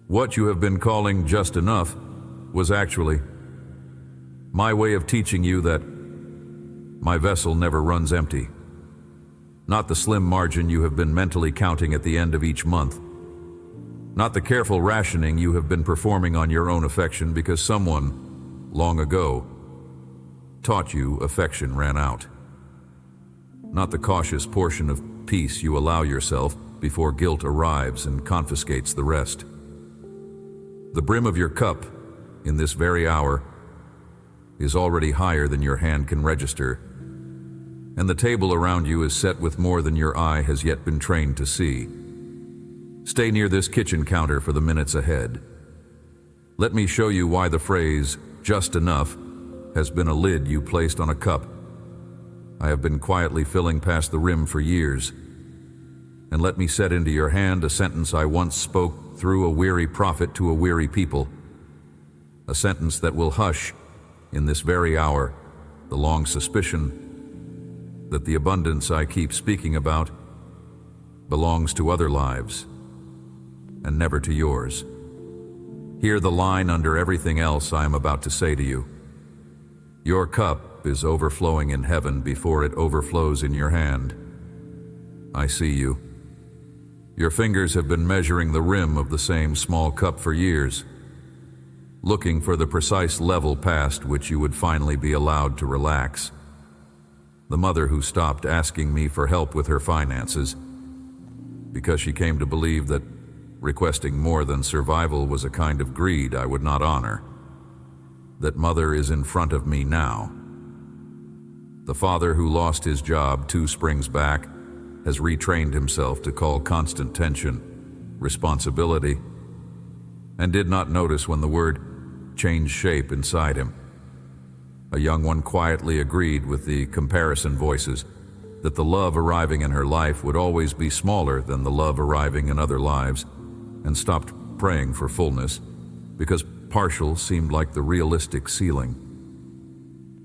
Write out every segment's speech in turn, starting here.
What you have been calling just enough was actually my way of teaching you that my vessel never runs empty. Not the slim margin you have been mentally counting at the end of each month. Not the careful rationing you have been performing on your own affection because someone, long ago, taught you affection ran out. Not the cautious portion of peace you allow yourself before guilt arrives and confiscates the rest. The brim of your cup, in this very hour, is already higher than your hand can register, and the table around you is set with more than your eye has yet been trained to see. Stay near this kitchen counter for the minutes ahead. Let me show you why the phrase, just enough, has been a lid you placed on a cup I have been quietly filling past the rim for years. And let me set into your hand a sentence I once spoke through a weary prophet to a weary people. A sentence that will hush, in this very hour, the long suspicion that the abundance I keep speaking about belongs to other lives and never to yours. Hear the line under everything else I am about to say to you. Your cup is overflowing in heaven before it overflows in your hand. I see you. Your fingers have been measuring the rim of the same small cup for years, looking for the precise level past which you would finally be allowed to relax. The mother who stopped asking me for help with her finances because she came to believe that requesting more than survival was a kind of greed I would not honor. That mother is in front of me now. The father who lost his job 2 springs back has retrained himself to call constant tension responsibility, and did not notice when the word changed shape inside him. A young one quietly agreed with the comparison voices that the love arriving in her life would always be smaller than the love arriving in other lives, and stopped praying for fullness because partial seemed like the realistic ceiling.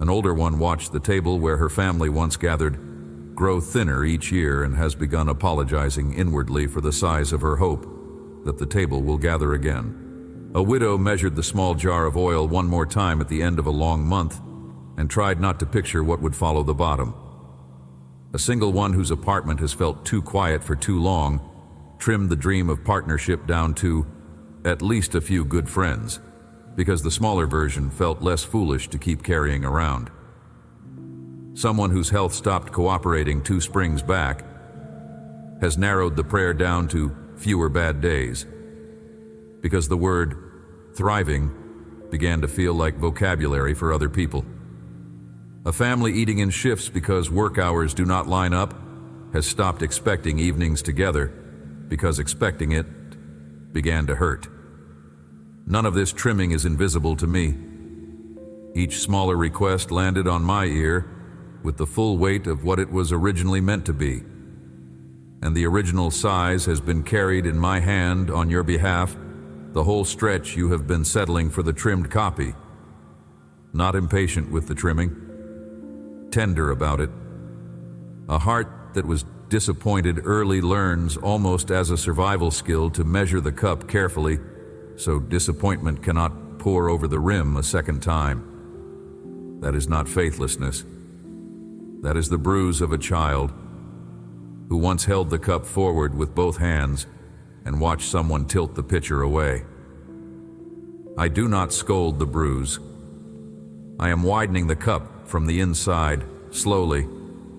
An older one watched the table where her family once gathered grow thinner each year and has begun apologizing inwardly for the size of her hope that the table will gather again. A widow measured the small jar of oil one more time at the end of a long month and tried not to picture what would follow the bottom. A single one whose apartment has felt too quiet for too long trimmed the dream of partnership down to at least a few good friends, because the smaller version felt less foolish to keep carrying around. Someone whose health stopped cooperating 2 springs back has narrowed the prayer down to fewer bad days, because the word thriving began to feel like vocabulary for other people. A family eating in shifts because work hours do not line up has stopped expecting evenings together because expecting it began to hurt. None of this trimming is invisible to me. Each smaller request landed on my ear with the full weight of what it was originally meant to be. And the original size has been carried in my hand on your behalf the whole stretch you have been settling for the trimmed copy. Not impatient with the trimming, tender about it. A heart that was disappointed early learns almost as a survival skill to measure the cup carefully so disappointment cannot pour over the rim a second time. That is not faithlessness. That is the bruise of a child who once held the cup forward with both hands and watched someone tilt the pitcher away. I do not scold the bruise. I am widening the cup from the inside, slowly,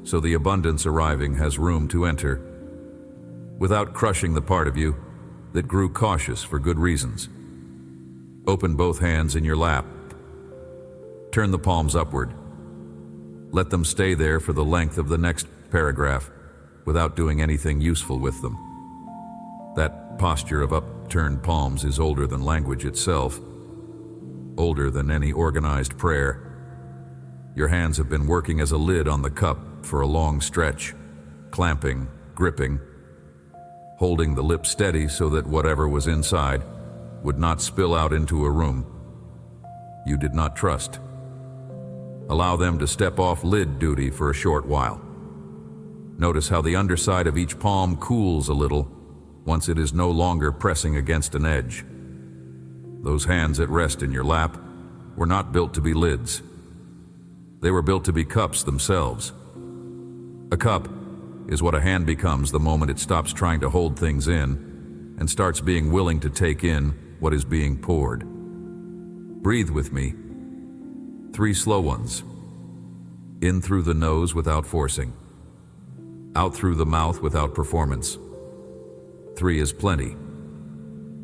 so the abundance arriving has room to enter, without crushing the part of you that grew cautious for good reasons. Open both hands in your lap. Turn the palms upward. Let them stay there for the length of the next paragraph without doing anything useful with them. That posture of upturned palms is older than language itself, older than any organized prayer. Your hands have been working as a lid on the cup for a long stretch, clamping, gripping, holding the lip steady so that whatever was inside would not spill out into a room you did not trust. Allow them to step off lid duty for a short while. Notice how the underside of each palm cools a little once it is no longer pressing against an edge. Those hands at rest in your lap were not built to be lids. They were built to be cups themselves. A cup is what a hand becomes the moment it stops trying to hold things in and starts being willing to take in what is being poured. Breathe with me. 3 slow ones. In through the nose without forcing. Out through the mouth without performance. 3 is plenty.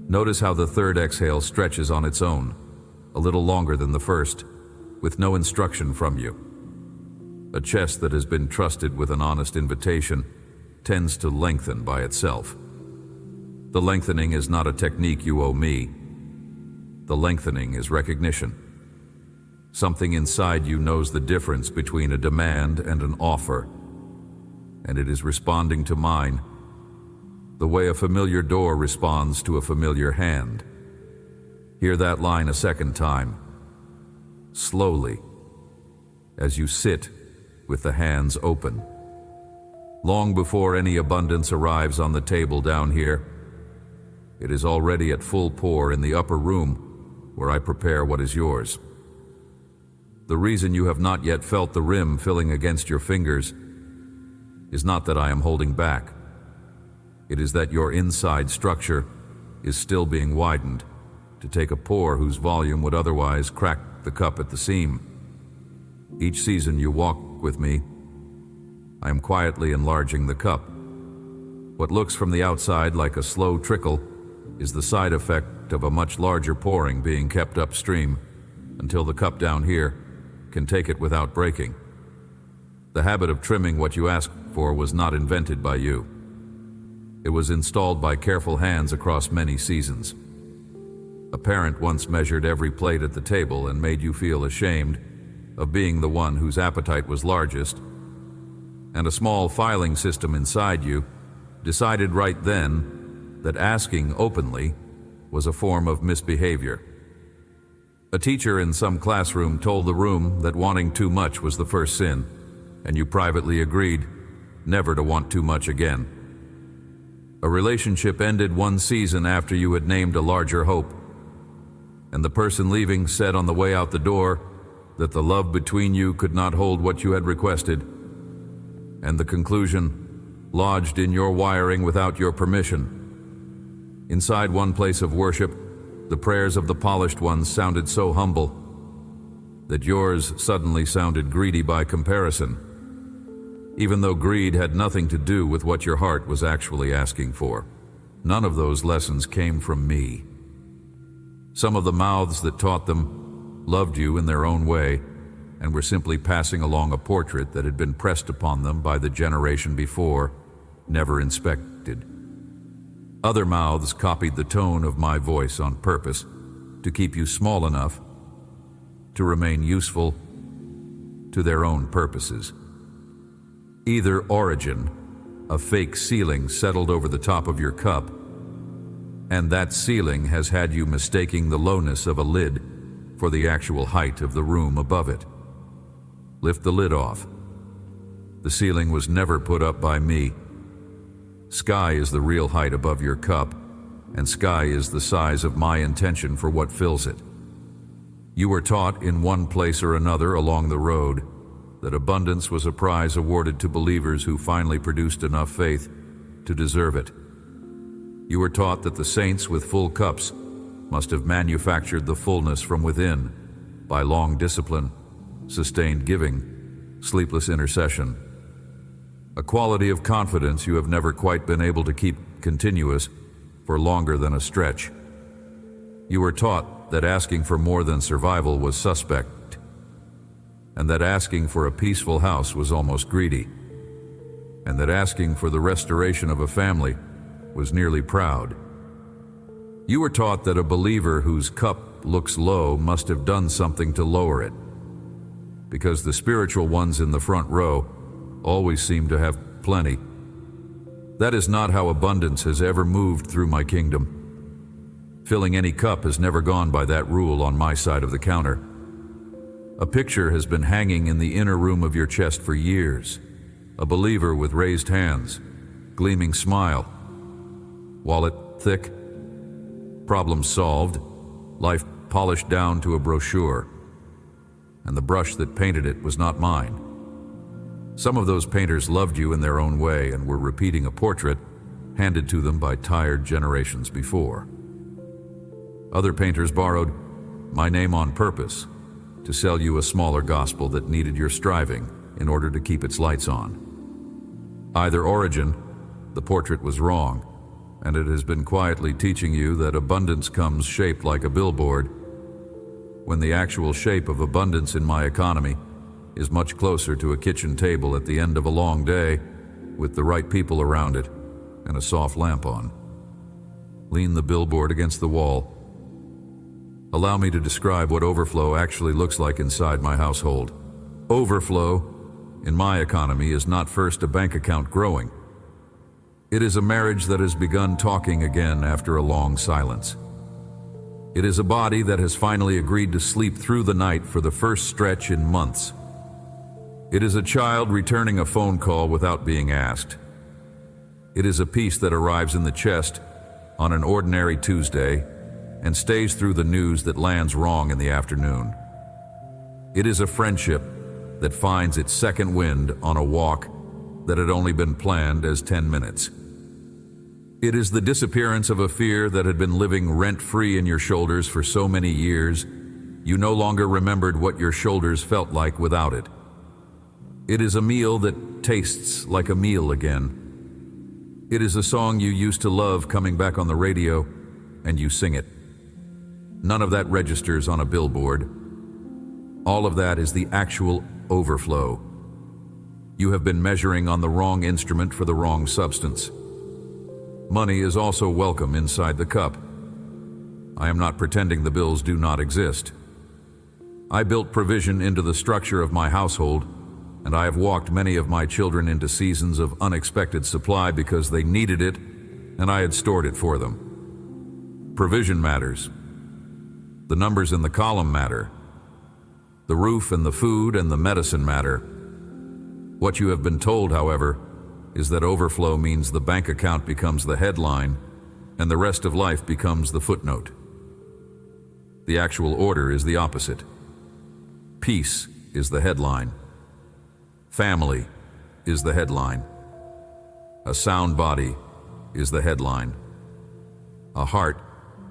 Notice how the third exhale stretches on its own, a little longer than the first, with no instruction from you. A chest that has been trusted with an honest invitation tends to lengthen by itself. The lengthening is not a technique you owe me. The lengthening is recognition. Something inside you knows the difference between a demand and an offer, and it is responding to mine, the way a familiar door responds to a familiar hand. Hear that line a second time, slowly, as you sit with the hands open. Long before any abundance arrives on the table down here, it is already at full pour in the upper room where I prepare what is yours. The reason you have not yet felt the rim filling against your fingers is not that I am holding back. It is that your inside structure is still being widened to take a pour whose volume would otherwise crack the cup at the seam. Each season you walk with me, I am quietly enlarging the cup. What looks from the outside like a slow trickle is the side effect of a much larger pouring being kept upstream until the cup down here can take it without breaking. The habit of trimming what you ask for was not invented by you. It was installed by careful hands across many seasons. A parent once measured every plate at the table and made you feel ashamed of being the one whose appetite was largest, and a small filing system inside you decided right then that asking openly was a form of misbehavior. A teacher in some classroom told the room that wanting too much was the first sin, and you privately agreed never to want too much again. A relationship ended one season after you had named a larger hope, and the person leaving said on the way out the door that the love between you could not hold what you had requested, and the conclusion lodged in your wiring without your permission. Inside one place of worship, the prayers of the polished ones sounded so humble that yours suddenly sounded greedy by comparison, even though greed had nothing to do with what your heart was actually asking for. None of those lessons came from me. Some of the mouths that taught them loved you in their own way and were simply passing along a portrait that had been pressed upon them by the generation before, never inspected. Other mouths copied the tone of my voice on purpose to keep you small enough to remain useful to their own purposes. Either origin, a fake ceiling settled over the top of your cup, and that ceiling has had you mistaking the lowness of a lid for the actual height of the room above it. Lift the lid off. The ceiling was never put up by me. Sky is the real height above your cup, and sky is the size of my intention for what fills it. You were taught in one place or another along the road that abundance was a prize awarded to believers who finally produced enough faith to deserve it. You were taught that the saints with full cups must have manufactured the fullness from within by long discipline, sustained giving, sleepless intercession. A quality of confidence you have never quite been able to keep continuous for longer than a stretch. You were taught that asking for more than survival was suspect, and that asking for a peaceful house was almost greedy, and that asking for the restoration of a family was nearly proud. You were taught that a believer whose cup looks low must have done something to lower it, because the spiritual ones in the front row always seem to have plenty. That is not how abundance has ever moved through my kingdom. Filling any cup has never gone by that rule on my side of the counter. A picture has been hanging in the inner room of your chest for years. A believer with raised hands, gleaming smile, wallet thick, problem solved, life polished down to a brochure, and the brush that painted it was not mine. Some of those painters loved you in their own way and were repeating a portrait handed to them by tired generations before. Other painters borrowed my name on purpose to sell you a smaller gospel that needed your striving in order to keep its lights on. Either origin, the portrait was wrong, and it has been quietly teaching you that abundance comes shaped like a billboard, when the actual shape of abundance in my economy is much closer to a kitchen table at the end of a long day with the right people around it and a soft lamp on. Lean the billboard against the wall. Allow me to describe what overflow actually looks like inside my household. Overflow, in my economy, is not first a bank account growing. It is a marriage that has begun talking again after a long silence. It is a body that has finally agreed to sleep through the night for the first stretch in months. It is a child returning a phone call without being asked. It is a peace that arrives in the chest on an ordinary Tuesday and stays through the news that lands wrong in the afternoon. It is a friendship that finds its second wind on a walk that had only been planned as 10 minutes. It is the disappearance of a fear that had been living rent-free in your shoulders for so many years, you no longer remembered what your shoulders felt like without it. It is a meal that tastes like a meal again. It is a song you used to love coming back on the radio, and you sing it. None of that registers on a billboard. All of that is the actual overflow. You have been measuring on the wrong instrument for the wrong substance. Money is also welcome inside the cup. I am not pretending the bills do not exist. I built provision into the structure of my household, and I have walked many of my children into seasons of unexpected supply because they needed it, and I had stored it for them. Provision matters. The numbers in the column matter. The roof and the food and the medicine matter. What you have been told, however, is that overflow means the bank account becomes the headline and the rest of life becomes the footnote. The actual order is the opposite. Peace is the headline. Family is the headline. A sound body is the headline. A heart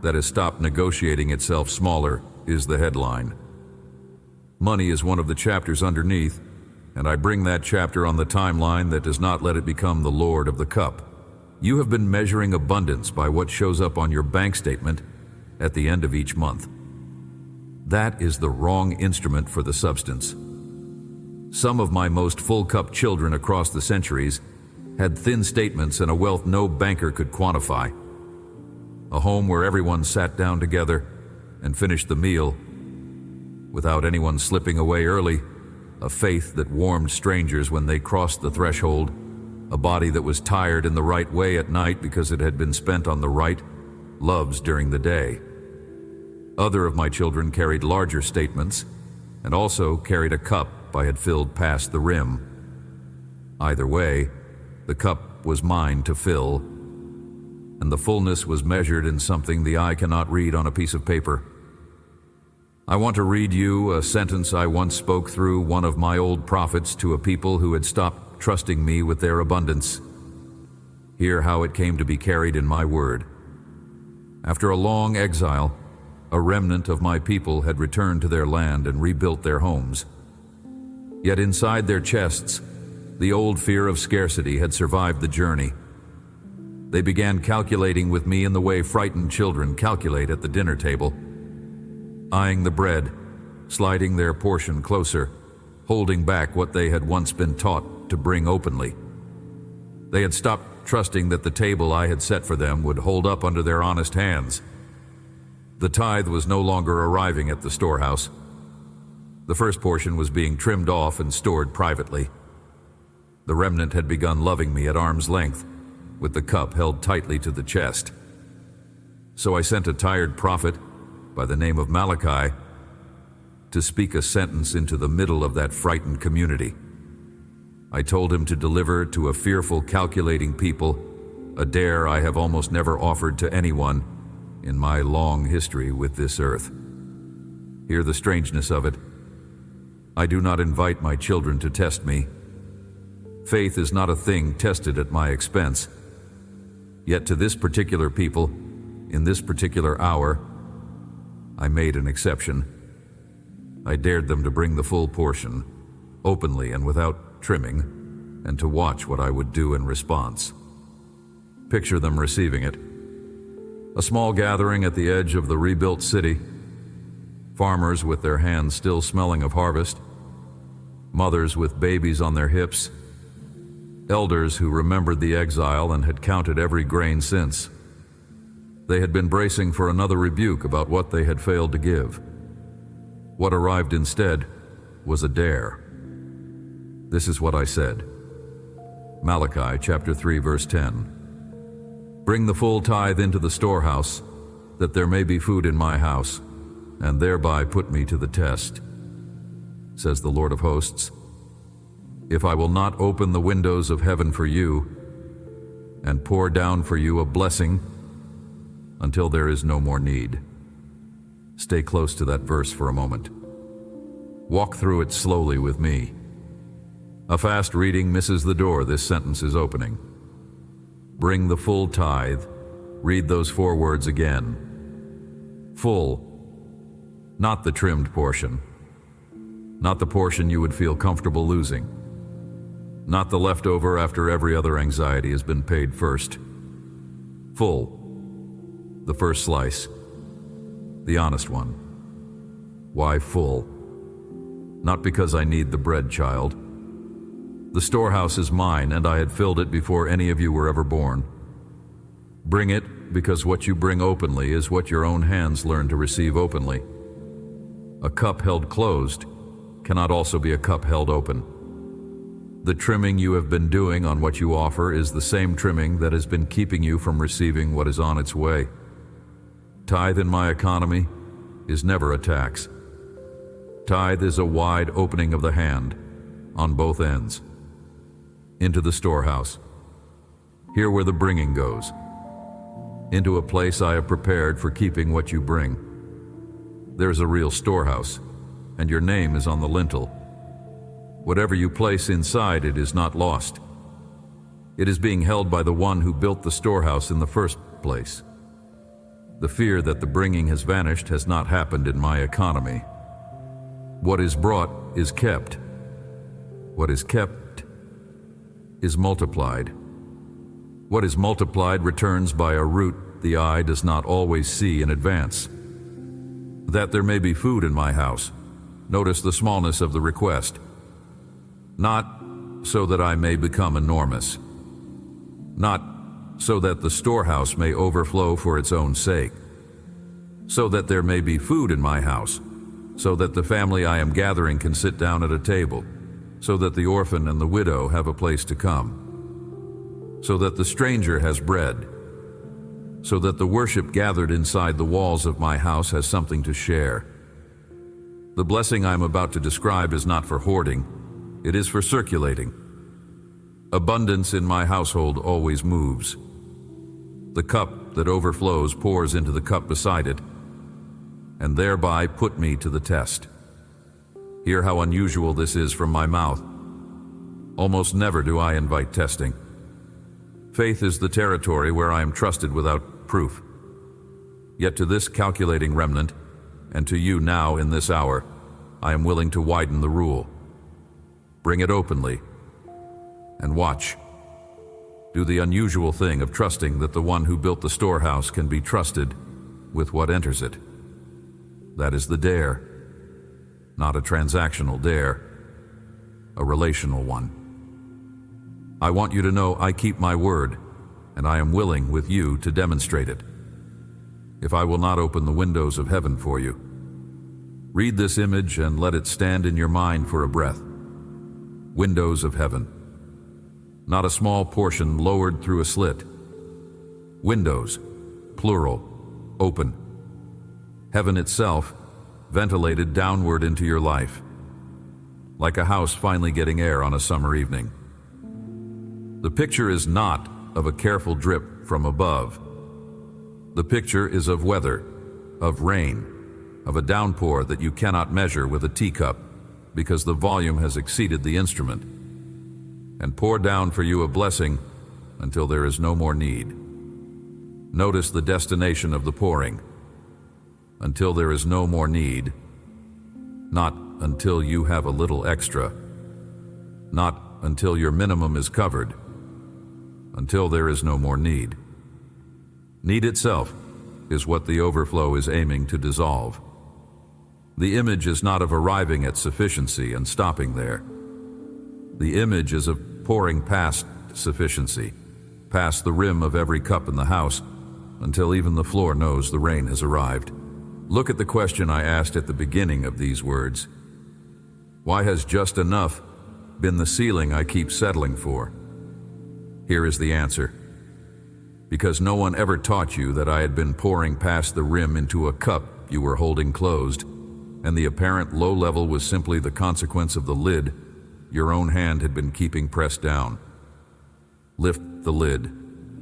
that has stopped negotiating itself smaller is the headline. Money is one of the chapters underneath, and I bring that chapter on the timeline that does not let it become the Lord of the cup. You have been measuring abundance by what shows up on your bank statement at the end of each month. That is the wrong instrument for the substance. Some of my most full-cup children across the centuries had thin statements and a wealth no banker could quantify. A home where everyone sat down together and finished the meal without anyone slipping away early, a faith that warmed strangers when they crossed the threshold, a body that was tired in the right way at night because it had been spent on the right loves during the day. Other of my children carried larger statements and also carried a cup I had filled past the rim. Either way, the cup was mine to fill, and the fullness was measured in something the eye cannot read on a piece of paper. I want to read you a sentence I once spoke through one of my old prophets to a people who had stopped trusting me with their abundance. Hear how it came to be carried in my word. After a long exile, a remnant of my people had returned to their land and rebuilt their homes. Yet inside their chests, the old fear of scarcity had survived the journey. They began calculating with me in the way frightened children calculate at the dinner table, eyeing the bread, sliding their portion closer, holding back what they had once been taught to bring openly. They had stopped trusting that the table I had set for them would hold up under their honest hands. The tithe was no longer arriving at the storehouse. The first portion was being trimmed off and stored privately. The remnant had begun loving me at arm's length, with the cup held tightly to the chest. So I sent a tired prophet by the name of Malachi to speak a sentence into the middle of that frightened community. I told him to deliver to a fearful, calculating people a dare I have almost never offered to anyone in my long history with this earth. Hear the strangeness of it. I do not invite my children to test me. Faith is not a thing tested at my expense. Yet to this particular people, in this particular hour, I made an exception. I dared them to bring the full portion, openly and without trimming, and to watch what I would do in response. Picture them receiving it. A small gathering at the edge of the rebuilt city, farmers with their hands still smelling of harvest, mothers with babies on their hips, elders who remembered the exile and had counted every grain since. They had been bracing for another rebuke about what they had failed to give. What arrived instead was a dare. This is what I said. Malachi chapter 3, verse 10. Bring the full tithe into the storehouse, that there may be food in my house, and thereby put me to the test, says the Lord of hosts. If I will not open the windows of heaven for you, and pour down for you a blessing until there is no more need. Stay close to that verse for a moment. Walk through it slowly with me. A fast reading misses the door this sentence is opening. Bring the full tithe. Read those 4 words again. Full. Not the trimmed portion. Not the portion you would feel comfortable losing. Not the leftover after every other anxiety has been paid first. Full. The first slice. The honest one. Why full? Not because I need the bread, child. The storehouse is mine, and I had filled it before any of you were ever born. Bring it, because what you bring openly is what your own hands learn to receive openly. A cup held closed cannot also be a cup held open. The trimming you have been doing on what you offer is the same trimming that has been keeping you from receiving what is on its way. Tithe in my economy is never a tax. Tithe is a wide opening of the hand on both ends. Into the storehouse. Here where the bringing goes. Into a place I have prepared for keeping what you bring. There's a real storehouse, and your name is on the lintel. Whatever you place inside it is not lost. It is being held by the one who built the storehouse in the first place. The fear that the bringing has vanished has not happened in my economy. What is brought is kept. What is kept is multiplied. What is multiplied returns by a route the eye does not always see in advance. That there may be food in my house. Notice the smallness of the request. Not so that I may become enormous. Not so that the storehouse may overflow for its own sake. So that there may be food in my house. So that the family I am gathering can sit down at a table. So that the orphan and the widow have a place to come. So that the stranger has bread. So that the worship gathered inside the walls of my house has something to share. The blessing I am about to describe is not for hoarding, it is for circulating. Abundance in my household always moves. The cup that overflows pours into the cup beside it, and thereby put me to the test. Hear how unusual this is from my mouth. Almost never do I invite testing. Faith is the territory where I am trusted without proof. Yet to this calculating remnant, and to you now in this hour, I am willing to widen the rule. Bring it openly, and watch. Do the unusual thing of trusting that the one who built the storehouse can be trusted with what enters it. That is the dare. Not a transactional dare, a relational one. I want you to know I keep my word, and I am willing with you to demonstrate it. If I will not open the windows of heaven for you, read this image and let it stand in your mind for a breath. Windows of heaven. Not a small portion lowered through a slit. Windows, plural, open. Heaven itself, ventilated downward into your life, like a house finally getting air on a summer evening. The picture is not of a careful drip from above. The picture is of weather, of rain, of a downpour that you cannot measure with a teacup because the volume has exceeded the instrument, and pour down for you a blessing until there is no more need. Notice the destination of the pouring. Until there is no more need, not until you have a little extra, not until your minimum is covered, until there is no more need. Need itself is what the overflow is aiming to dissolve. The image is not of arriving at sufficiency and stopping there. The image is of pouring past sufficiency, past the rim of every cup in the house, until even the floor knows the rain has arrived. Look at the question I asked at the beginning of these words. Why has just enough been the ceiling I keep settling for? Here is the answer. Because no one ever taught you that I had been pouring past the rim into a cup you were holding closed, and the apparent low level was simply the consequence of the lid your own hand had been keeping pressed down. Lift the lid,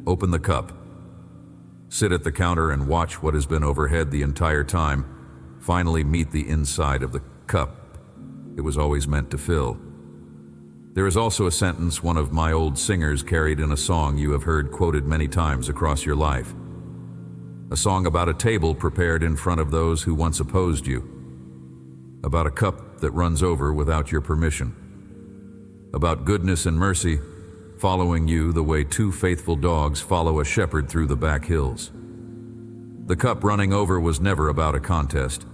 open the cup, sit at the counter and watch what has been overhead the entire time finally meet the inside of the cup it was always meant to fill. There is also a sentence one of my old singers carried in a song you have heard quoted many times across your life. A song about a table prepared in front of those who once opposed you. About a cup that runs over without your permission. About goodness and mercy following you the way two faithful dogs follow a shepherd through the back hills. The cup running over was never about a contest.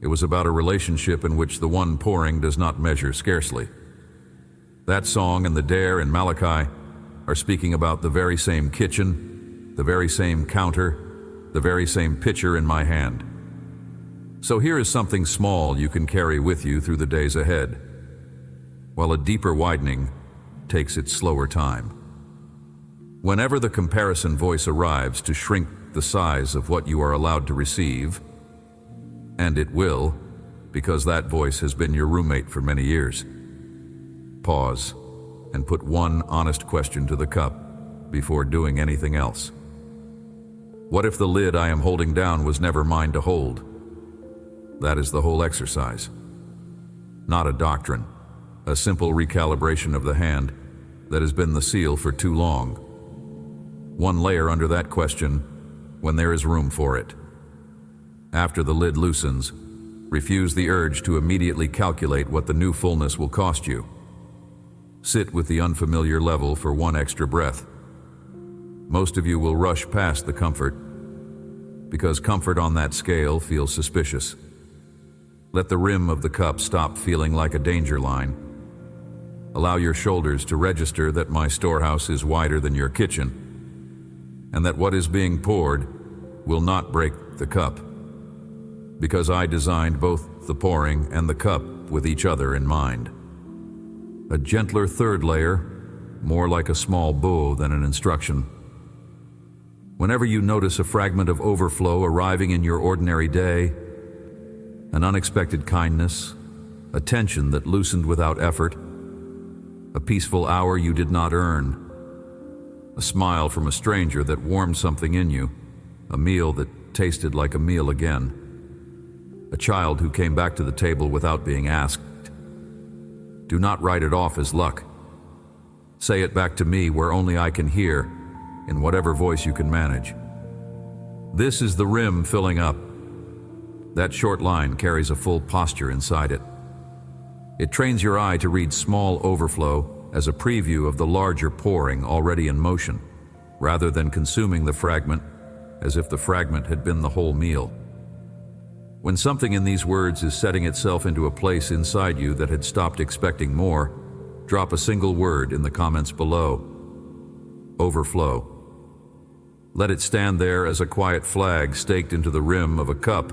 It was about a relationship in which the one pouring does not measure scarcely. That song and the Dare in Malachi are speaking about the very same kitchen, the very same counter, the very same pitcher in my hand. So here is something small you can carry with you through the days ahead, while a deeper widening takes its slower time. Whenever the comparison voice arrives to shrink the size of what you are allowed to receive, and it will, because that voice has been your roommate for many years, pause and put one honest question to the cup before doing anything else. What if the lid I am holding down was never mine to hold? That is the whole exercise. Not a doctrine, a simple recalibration of the hand that has been the seal for too long. One layer under that question when there is room for it. After the lid loosens, refuse the urge to immediately calculate what the new fullness will cost you. Sit with the unfamiliar level for one extra breath. Most of you will rush past the comfort, because comfort on that scale feels suspicious. Let the rim of the cup stop feeling like a danger line. Allow your shoulders to register that my storehouse is wider than your kitchen, and that what is being poured will not break the cup, because I designed both the pouring and the cup with each other in mind. A gentler third layer, more like a small bow than an instruction. Whenever you notice a fragment of overflow arriving in your ordinary day, an unexpected kindness, a tension that loosened without effort, a peaceful hour you did not earn, a smile from a stranger that warmed something in you, a meal that tasted like a meal again, a child who came back to the table without being asked. Do not write it off as luck. Say it back to me where only I can hear, in whatever voice you can manage. This is the rim filling up. That short line carries a full posture inside it. It trains your eye to read small overflow as a preview of the larger pouring already in motion, rather than consuming the fragment as if the fragment had been the whole meal. When something in these words is setting itself into a place inside you that had stopped expecting more, drop a single word in the comments below. Overflow. Let it stand there as a quiet flag staked into the rim of a cup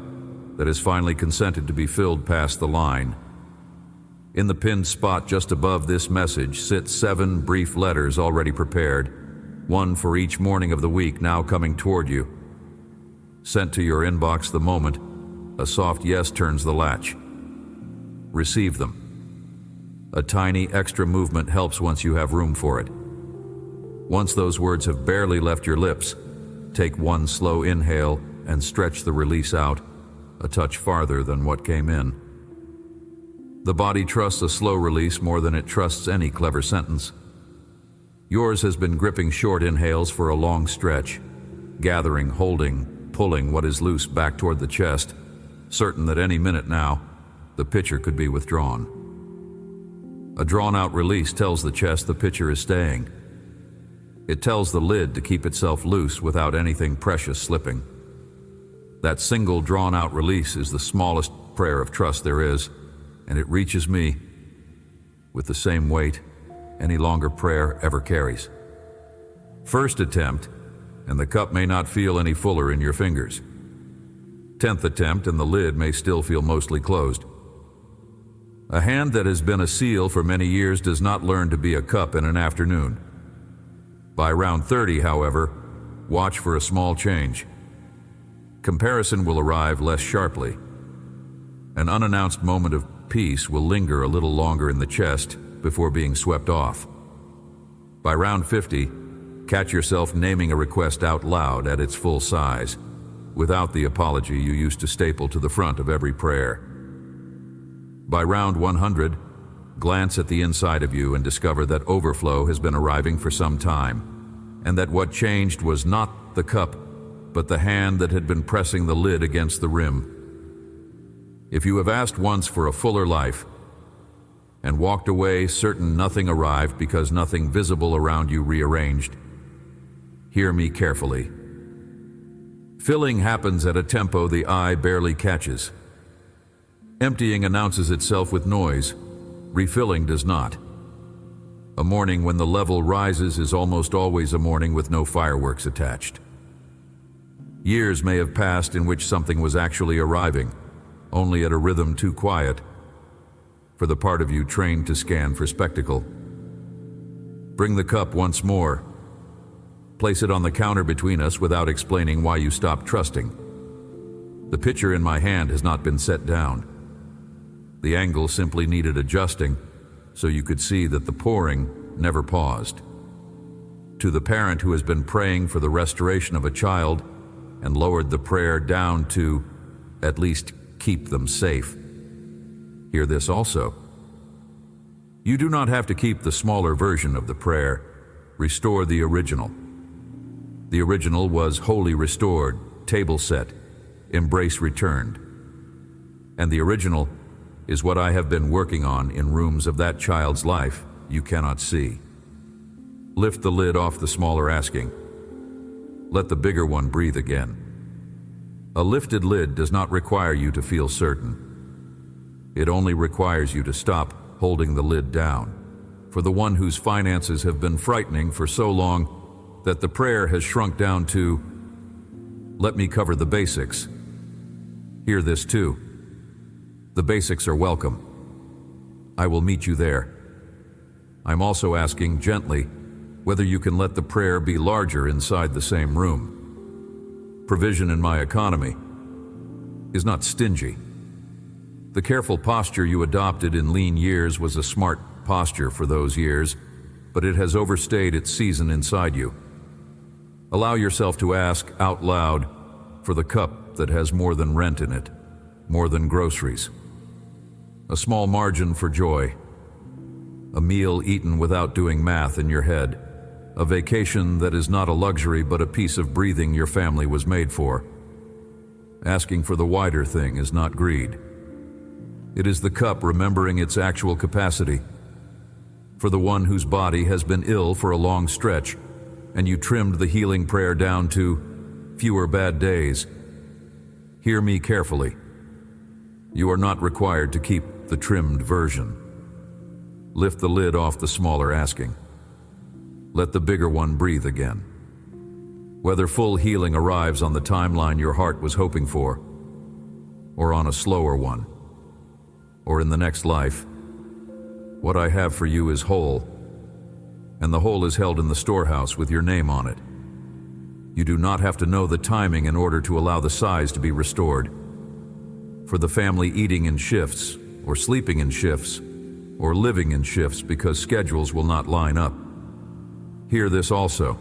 that has finally consented to be filled past the line. In the pinned spot just above this message sit 7 brief letters already prepared, one for each morning of the week now coming toward you. Sent to your inbox the moment a soft yes turns the latch. Receive them. A tiny extra movement helps once you have room for it. Once those words have barely left your lips, take one slow inhale and stretch the release out a touch farther than what came in. The body trusts a slow release more than it trusts any clever sentence. Yours has been gripping short inhales for a long stretch, gathering, holding, pulling what is loose back toward the chest, certain that any minute now, the pitcher could be withdrawn. A drawn-out release tells the chest the pitcher is staying. It tells the lid to keep itself loose without anything precious slipping. That single drawn-out release is the smallest prayer of trust there is, and it reaches me with the same weight any longer prayer ever carries. First attempt, and the cup may not feel any fuller in your fingers. 10th attempt, and the lid may still feel mostly closed. A hand that has been a seal for many years does not learn to be a cup in an afternoon. By round 30, however, watch for a small change. Comparison will arrive less sharply. An unannounced moment of peace will linger a little longer in the chest before being swept off. By round 50, catch yourself naming a request out loud at its full size, without the apology you used to staple to the front of every prayer. By round 100, glance at the inside of you and discover that overflow has been arriving for some time, and that what changed was not the cup, but the hand that had been pressing the lid against the rim. If you have asked once for a fuller life and walked away certain nothing arrived because nothing visible around you rearranged, hear me carefully. Filling happens at a tempo the eye barely catches. Emptying announces itself with noise. Refilling does not. A morning when the level rises is almost always a morning with no fireworks attached. Years may have passed in which something was actually arriving, only at a rhythm too quiet for the part of you trained to scan for spectacle. Bring the cup once more. Place it on the counter between us without explaining why you stopped trusting. The pitcher in my hand has not been set down. The angle simply needed adjusting so you could see that the pouring never paused. To the parent who has been praying for the restoration of a child and lowered the prayer down to at least keep them safe, hear this also. You do not have to keep the smaller version of the prayer. Restore the original. The original was wholly restored, table set, embrace returned. And the original is what I have been working on in rooms of that child's life you cannot see. Lift the lid off the smaller asking. Let the bigger one breathe again. A lifted lid does not require you to feel certain. It only requires you to stop holding the lid down. For the one whose finances have been frightening for so long that the prayer has shrunk down to, let me cover the basics. Hear this too. The basics are welcome. I will meet you there. I'm also asking gently whether you can let the prayer be larger inside the same room. Provision in my economy is not stingy. The careful posture you adopted in lean years was a smart posture for those years, but it has overstayed its season inside you. Allow yourself to ask out loud for the cup that has more than rent in it, more than groceries. A small margin for joy. A meal eaten without doing math in your head. A vacation that is not a luxury but a piece of breathing your family was made for. Asking for the wider thing is not greed. It is the cup remembering its actual capacity. For the one whose body has been ill for a long stretch, and you trimmed the healing prayer down to fewer bad days. Hear me carefully. You are not required to keep the trimmed version. Lift the lid off the smaller asking. Let the bigger one breathe again. Whether full healing arrives on the timeline your heart was hoping for, or on a slower one, or in the next life, what I have for you is whole, and the whole is held in the storehouse with your name on it. You do not have to know the timing in order to allow the size to be restored. For the family eating in shifts, or sleeping in shifts, or living in shifts because schedules will not line up. Hear this also.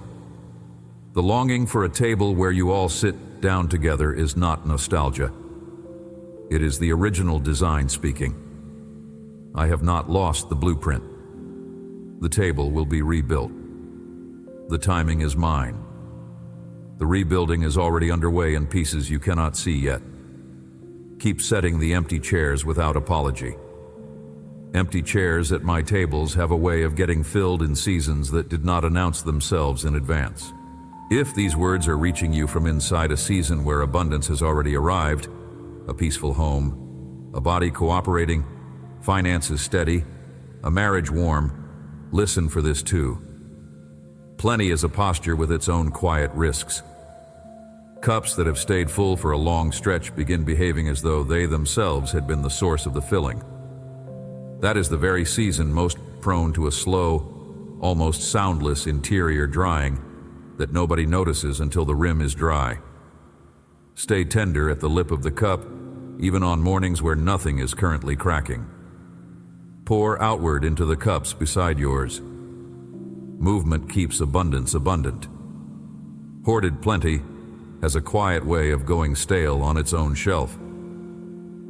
The longing for a table where you all sit down together is not nostalgia. It is the original design speaking. I have not lost the blueprint. The table will be rebuilt. The timing is mine. The rebuilding is already underway in pieces you cannot see yet. Keep setting the empty chairs without apology. Empty chairs at my tables have a way of getting filled in seasons that did not announce themselves in advance. If these words are reaching you from inside a season where abundance has already arrived, a peaceful home, a body cooperating, finances steady, a marriage warm, listen for this too. Plenty is a posture with its own quiet risks. Cups that have stayed full for a long stretch begin behaving as though they themselves had been the source of the filling. That is the very season most prone to a slow, almost soundless interior drying that nobody notices until the rim is dry. Stay tender at the lip of the cup, even on mornings where nothing is currently cracking. Pour outward into the cups beside yours. Movement keeps abundance abundant. Hoarded plenty has a quiet way of going stale on its own shelf.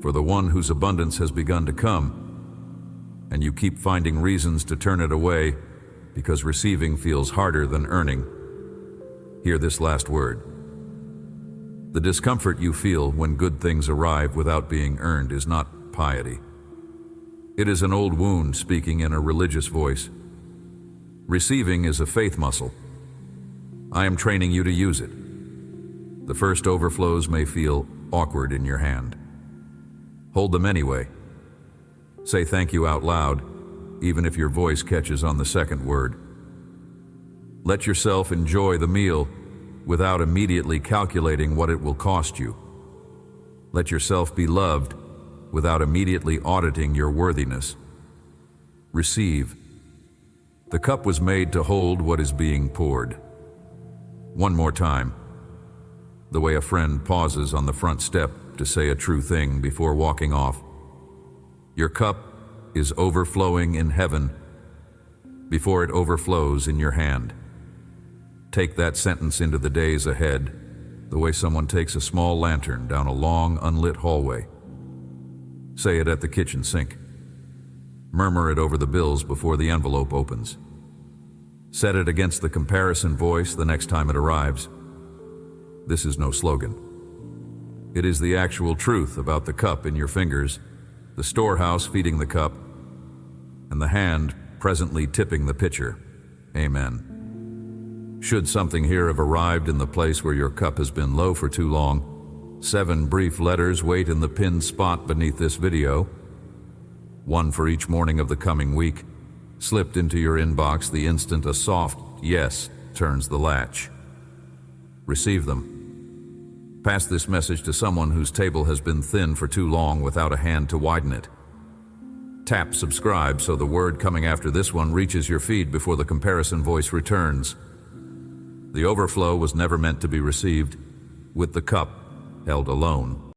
For the one whose abundance has begun to come, and you keep finding reasons to turn it away because receiving feels harder than earning, hear this last word. The discomfort you feel when good things arrive without being earned is not piety. It is an old wound speaking in a religious voice. Receiving is a faith muscle. I am training you to use it. The first overflows may feel awkward in your hand. Hold them anyway. Say thank you out loud, even if your voice catches on the second word. Let yourself enjoy the meal without immediately calculating what it will cost you. Let yourself be loved without immediately auditing your worthiness. Receive. The cup was made to hold what is being poured. One more time. The way a friend pauses on the front step to say a true thing before walking off. Your cup is overflowing in heaven before it overflows in your hand. Take that sentence into the days ahead, the way someone takes a small lantern down a long, unlit hallway. Say it at the kitchen sink. Murmur it over the bills before the envelope opens. Set it against the comparison voice the next time it arrives. This is no slogan. It is the actual truth about the cup in your fingers, the storehouse feeding the cup, and the hand presently tipping the pitcher. Amen. Should something here have arrived in the place where your cup has been low for too long, 7 brief letters wait in the pinned spot beneath this video, 1 for each morning of the coming week, slipped into your inbox the instant a soft yes turns the latch. Receive them. Pass this message to someone whose table has been thin for too long without a hand to widen it. Tap subscribe so the word coming after this one reaches your feed before the comparison voice returns. The overflow was never meant to be received with the cup held alone.